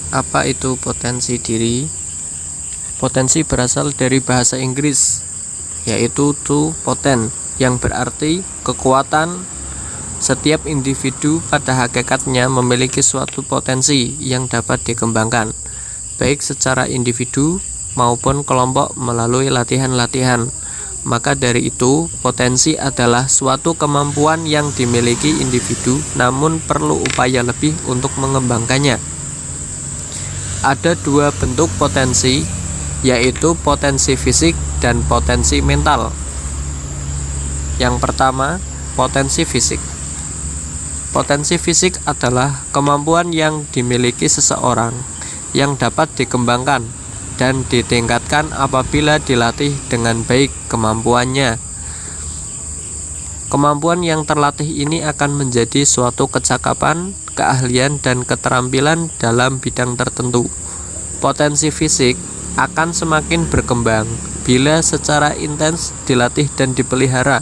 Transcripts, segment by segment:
Apa itu potensi diri? Potensi berasal dari bahasa Inggris, yaitu to poten, yang berarti kekuatan. Setiap individu pada hakikatnya memiliki suatu potensi yang dapat dikembangkan, baik secara individu maupun kelompok melalui latihan-latihan. Maka dari itu, potensi adalah suatu kemampuan yang dimiliki individu, namun perlu upaya lebih untuk mengembangkannya. Ada dua bentuk potensi, yaitu potensi fisik dan potensi mental. Yang pertama, potensi fisik. Potensi fisik adalah kemampuan yang dimiliki seseorang yang dapat dikembangkan dan ditingkatkan apabila dilatih dengan baik kemampuannya. Kemampuan yang terlatih ini akan menjadi suatu kecakapan, keahlian, dan keterampilan dalam bidang tertentu. Potensi fisik akan semakin berkembang bila secara intens dilatih dan dipelihara.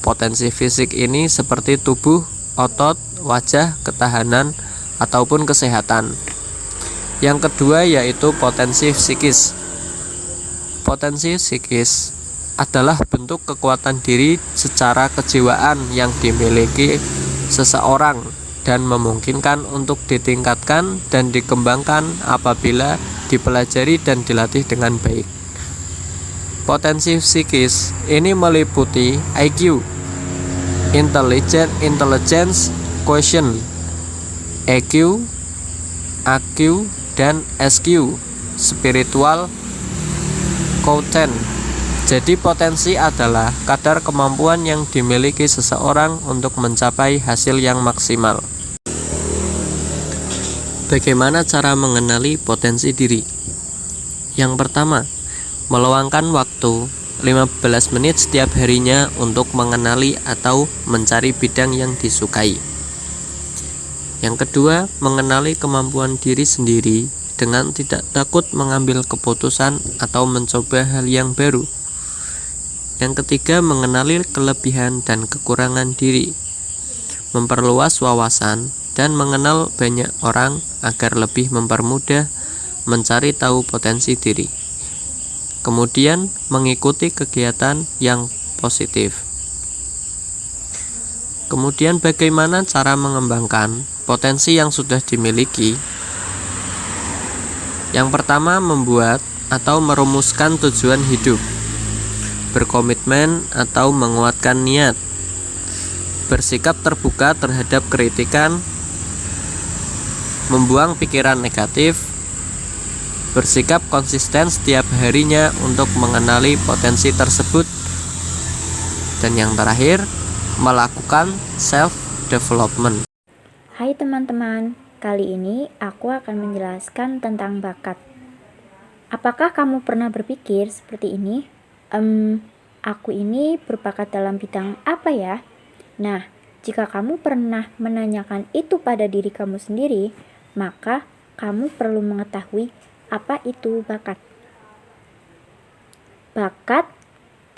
Potensi fisik ini seperti tubuh, otot, wajah, ketahanan, ataupun kesehatan. Yang kedua yaitu potensi psikis. Potensi psikis adalah bentuk kekuatan diri secara kejiwaan yang dimiliki seseorang dan memungkinkan untuk ditingkatkan dan dikembangkan apabila dipelajari dan dilatih dengan baik. Potensi psikis ini meliputi IQ, Intelligence Quotient, EQ, AQ, dan SQ, Spiritual Quotient. Jadi potensi adalah kadar kemampuan yang dimiliki seseorang untuk mencapai hasil yang maksimal. Bagaimana cara mengenali potensi diri? Yang pertama, meluangkan waktu 15 menit setiap harinya untuk mengenali atau mencari bidang yang disukai. Yang kedua, mengenali kemampuan diri sendiri dengan tidak takut mengambil keputusan atau mencoba hal yang baru. Yang ketiga, mengenali kelebihan dan kekurangan diri, memperluas wawasan, dan mengenal banyak orang agar lebih mempermudah mencari tahu potensi diri. Kemudian, mengikuti kegiatan yang positif. Kemudian, bagaimana cara mengembangkan potensi yang sudah dimiliki? Yang pertama, membuat atau merumuskan tujuan hidup, berkomitmen atau menguatkan niat, bersikap terbuka terhadap kritikan, membuang pikiran negatif, bersikap konsisten setiap harinya untuk mengenali potensi tersebut, dan yang terakhir, melakukan self-development. Hai teman-teman, kali ini aku akan menjelaskan tentang bakat. Apakah kamu pernah berpikir seperti ini? Aku ini berbakat dalam bidang apa ya? Nah, jika kamu pernah menanyakan itu pada diri kamu sendiri, maka kamu perlu mengetahui apa itu bakat. Bakat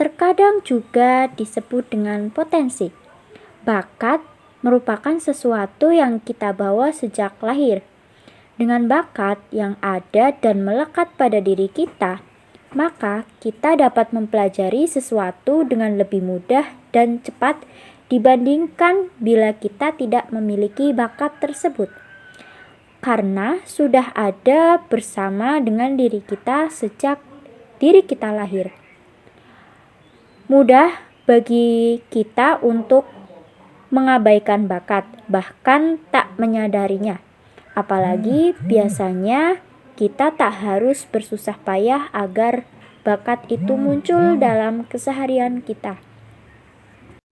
terkadang juga disebut dengan potensi. Bakat merupakan sesuatu yang kita bawa sejak lahir. Dengan bakat yang ada dan melekat pada diri kita, maka kita dapat mempelajari sesuatu dengan lebih mudah dan cepat dibandingkan bila kita tidak memiliki bakat tersebut. Karena sudah ada bersama dengan diri kita sejak diri kita lahir. Mudah bagi kita untuk mengabaikan bakat, bahkan tak menyadarinya. Apalagi biasanya kita tak harus bersusah payah agar bakat itu muncul dalam keseharian kita.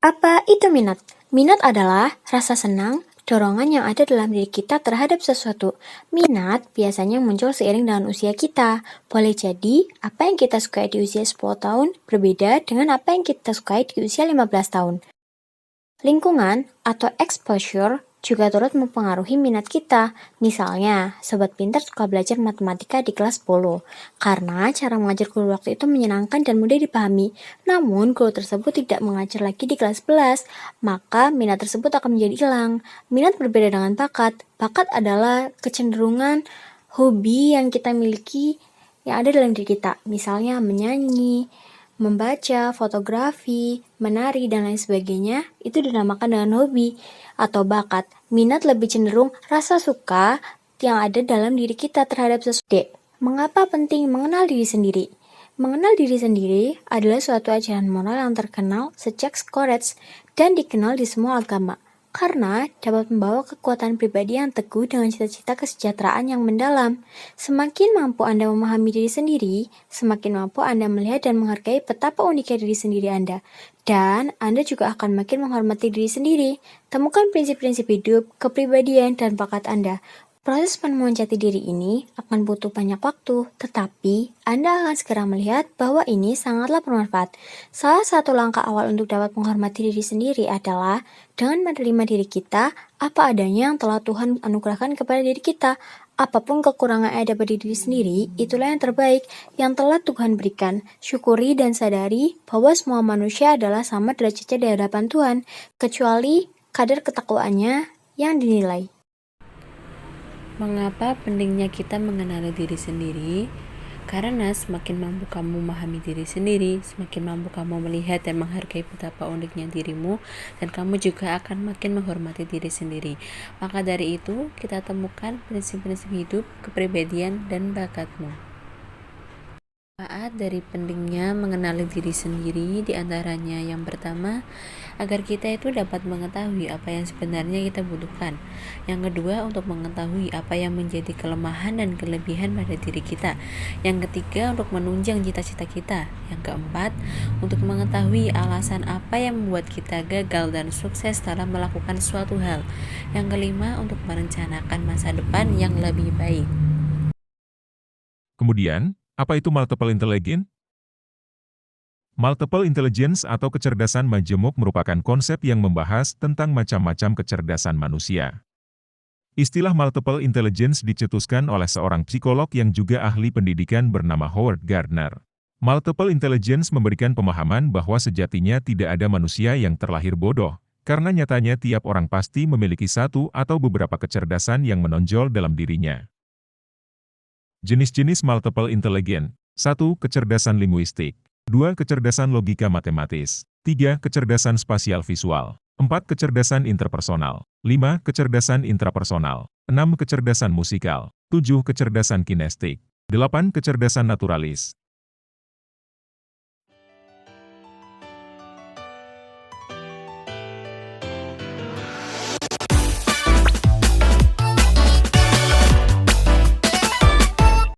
Apa itu minat? Minat adalah rasa senang, dorongan yang ada dalam diri kita terhadap sesuatu. Minat biasanya muncul seiring dengan usia kita. Boleh jadi, apa yang kita sukai di usia 10 tahun berbeda dengan apa yang kita sukai di usia 15 tahun. Lingkungan atau exposure juga turut mempengaruhi minat kita. Misalnya, sobat pintar suka belajar matematika di kelas 10 karena cara mengajar guru waktu itu menyenangkan dan mudah dipahami. Namun, guru tersebut tidak mengajar lagi di kelas 11, maka minat tersebut akan menjadi hilang. Minat berbeda dengan bakat. Bakat adalah kecenderungan hobi yang kita miliki yang ada dalam diri kita. Misalnya menyanyi, membaca, fotografi, menari, dan lain sebagainya, itu dinamakan dengan hobi atau bakat. Minat lebih cenderung rasa suka yang ada dalam diri kita terhadap sesuatu. Mengapa penting mengenal diri sendiri? Mengenal diri sendiri adalah suatu ajaran moral yang terkenal sejak Socrates dan dikenal di semua agama. Karena dapat membawa kekuatan pribadi yang teguh dengan cita-cita kesejahteraan yang mendalam. Semakin mampu Anda memahami diri sendiri, semakin mampu Anda melihat dan menghargai betapa uniknya diri sendiri Anda. Dan Anda juga akan makin menghormati diri sendiri. Temukan prinsip-prinsip hidup, kepribadian, dan bakat Anda. Proses penemuan jati diri ini akan butuh banyak waktu, tetapi Anda akan segera melihat bahwa ini sangatlah bermanfaat. Salah satu langkah awal untuk dapat menghormati diri sendiri adalah dengan menerima diri kita apa adanya yang telah Tuhan anugerahkan kepada diri kita. Apapun kekurangan yang ada pada diri sendiri, itulah yang terbaik yang telah Tuhan berikan. Syukuri dan sadari bahwa semua manusia adalah sama derajatnya di hadapan Tuhan, kecuali kadar ketakwaannya yang dinilai. Mengapa pentingnya kita mengenali diri sendiri? Karena semakin mampu kamu memahami diri sendiri, semakin mampu kamu melihat dan menghargai betapa uniknya dirimu, dan kamu juga akan makin menghormati diri sendiri. Maka dari itu, kita temukan prinsip-prinsip hidup, kepribadian, dan bakatmu. Manfaat dari pentingnya mengenali diri sendiri diantaranya yang pertama, agar kita itu dapat mengetahui apa yang sebenarnya kita butuhkan. Yang kedua, untuk mengetahui apa yang menjadi kelemahan dan kelebihan pada diri kita. Yang ketiga, untuk menunjang cita-cita kita. Yang keempat, untuk mengetahui alasan apa yang membuat kita gagal dan sukses dalam melakukan suatu hal. Yang kelima, untuk merencanakan masa depan yang lebih baik. Kemudian, apa itu multiple intelligence? Multiple intelligence atau kecerdasan majemuk merupakan konsep yang membahas tentang macam-macam kecerdasan manusia. Istilah multiple intelligence dicetuskan oleh seorang psikolog yang juga ahli pendidikan bernama Howard Gardner. Multiple intelligence memberikan pemahaman bahwa sejatinya tidak ada manusia yang terlahir bodoh, karena nyatanya tiap orang pasti memiliki satu atau beberapa kecerdasan yang menonjol dalam dirinya. Jenis-jenis multiple intelligence. 1. Kecerdasan linguistik. 2. Kecerdasan logika matematis. 3. Kecerdasan spasial visual. 4. Kecerdasan interpersonal. 5. Kecerdasan intrapersonal. 6. Kecerdasan musikal. 7. Kecerdasan kinestik. 8. Kecerdasan naturalis.